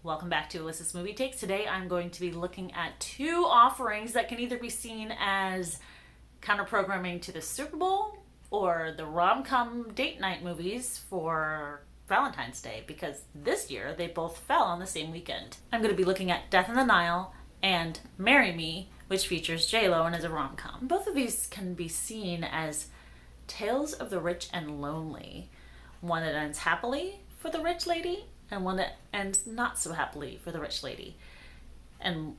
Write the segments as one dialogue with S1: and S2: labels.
S1: Welcome back to Alyssa's Movie Takes. Today I'm going to be looking at two offerings that can either be seen as counter-programming to the Super Bowl or the rom-com date night movies for Valentine's Day, because this year they both fell on the same weekend. I'm going to be looking at Death on the Nile and Marry Me, which features J-Lo and is a rom-com. Both of these can be seen as tales of the rich and lonely. One that ends happily for the rich lady and one that ends not so happily for the rich lady. And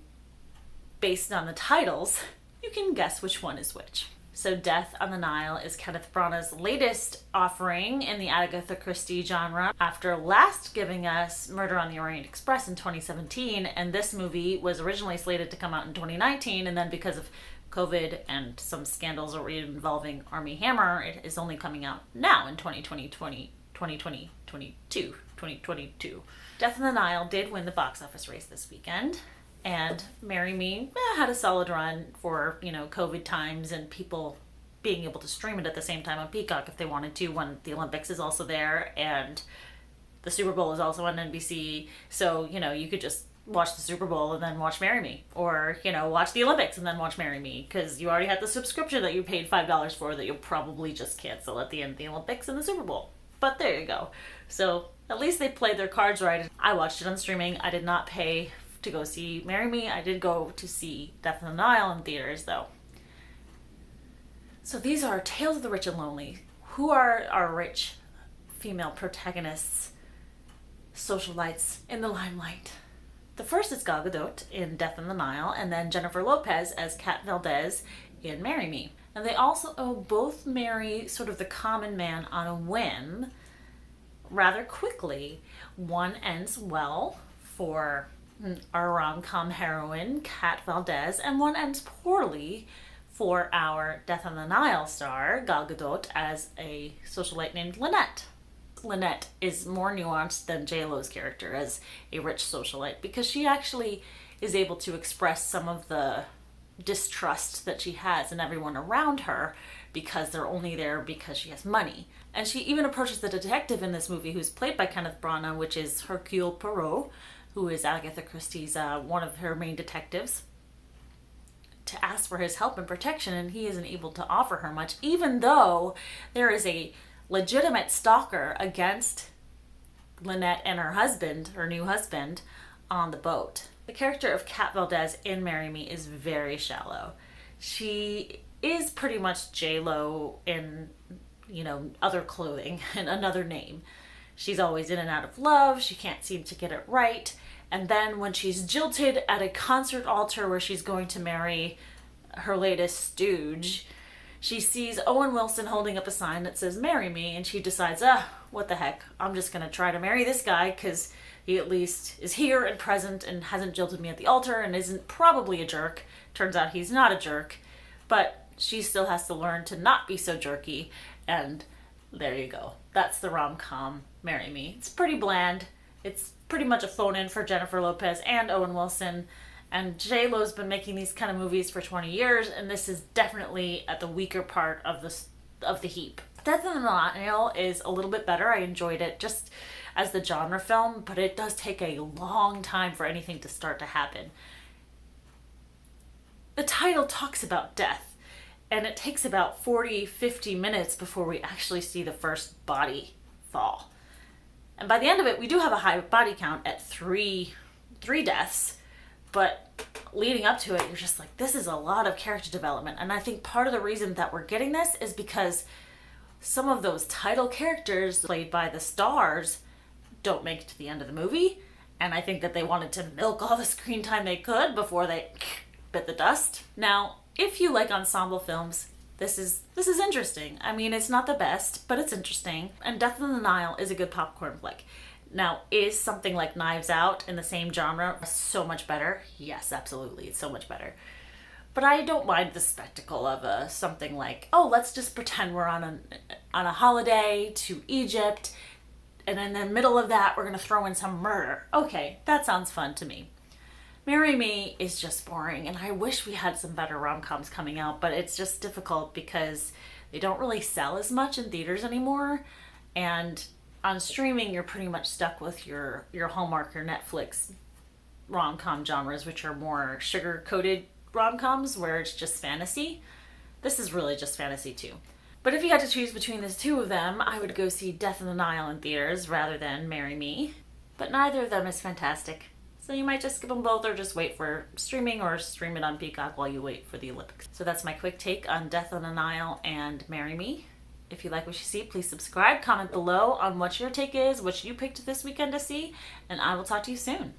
S1: based on the titles, you can guess which one is which. So Death on the Nile is Kenneth Branagh's latest offering in the Agatha Christie genre, after last giving us Murder on the Orient Express in 2017, and this movie was originally slated to come out in 2019, and then because of COVID and some scandals involving Armie Hammer, it is only coming out now in 2022. Death on the Nile did win the box office race this weekend, and Marry Me had a solid run for, COVID times and people being able to stream it at the same time on Peacock if they wanted to, when the Olympics is also there and the Super Bowl is also on NBC. So, you could just watch the Super Bowl and then watch Marry Me, or, watch the Olympics and then watch Marry Me, because you already had the subscription that you paid $5 for that you'll probably just cancel at the end of the Olympics and the Super Bowl. But there you go. So at least they played their cards right. I watched it on streaming. I did not pay to go see Marry Me. I did go to see Death on the Nile in theaters, though. So these are tales of the rich and lonely. Who are our rich female protagonists, socialites in the limelight? The first is Gal Gadot in Death on the Nile, and then Jennifer Lopez as Kat Valdez in Marry Me. And they also both marry sort of the common man on a whim rather quickly. One ends well for our rom-com heroine, Kat Valdez, and one ends poorly for our Death on the Nile star, Gal Gadot, as a socialite named Lynette. Lynette is more nuanced than J-Lo's character as a rich socialite, because she actually is able to express some of the distrust that she has in everyone around her, because they're only there because she has money. And she even approaches the detective in this movie, who's played by Kenneth Branagh, which is Hercule Poirot, who is Agatha Christie's one of her main detectives, to ask for his help and protection, and he isn't able to offer her much, even though there is a legitimate stalker against Lynette and her husband, her new husband, on the boat. The character of Kat Valdez in Marry Me is very shallow. She is pretty much J-Lo in, other clothing and another name. She's always in and out of love. She can't seem to get it right. And then when she's jilted at a concert altar where she's going to marry her latest stooge, she sees Owen Wilson holding up a sign that says "Marry Me," and she decides, what the heck, I'm just going to try to marry this guy because he at least is here and present and hasn't jilted me at the altar and isn't probably a jerk. Turns out he's not a jerk, but she still has to learn to not be so jerky, and there you go. That's the rom-com Marry Me. It's pretty bland. It's pretty much a phone-in for Jennifer Lopez and Owen Wilson, and J-Lo's been making these kind of movies for 20 years, and this is definitely at the weaker part of the heap. Death on the Nile is a little bit better. I enjoyed it just as the genre film, but it does take a long time for anything to start to happen. The title talks about death, and it takes about 40-50 minutes before we actually see the first body fall. And by the end of it, we do have a high body count at three deaths, but leading up to it, you're just like, this is a lot of character development. And I think part of the reason that we're getting this is because some of those title characters played by the stars don't make it to the end of the movie, and I think that they wanted to milk all the screen time they could before they bit the dust. Now, if you like ensemble films, this is interesting. I mean, it's not the best, but it's interesting. And Death on the Nile is a good popcorn flick. Now, is something like Knives Out in the same genre so much better? Yes, absolutely. It's so much better. But I don't mind the spectacle of something like, let's just pretend we're on a holiday to Egypt, and in the middle of that, we're going to throw in some murder. Okay, that sounds fun to me. Marry Me is just boring, and I wish we had some better rom-coms coming out, but it's just difficult because they don't really sell as much in theaters anymore, and On streaming, you're pretty much stuck with your Hallmark or Netflix rom-com genres, which are more sugar-coated rom-coms where it's just fantasy. This is really just fantasy too. But if you had to choose between the two of them, I would go see Death in the Nile in theaters rather than Marry Me. But neither of them is fantastic. So you might just skip them both or just wait for streaming or stream it on Peacock while you wait for the Olympics. So that's my quick take on Death on the Nile and Marry Me. If you like what you see, please subscribe, comment below on what your take is, what you picked this weekend to see, and I will talk to you soon.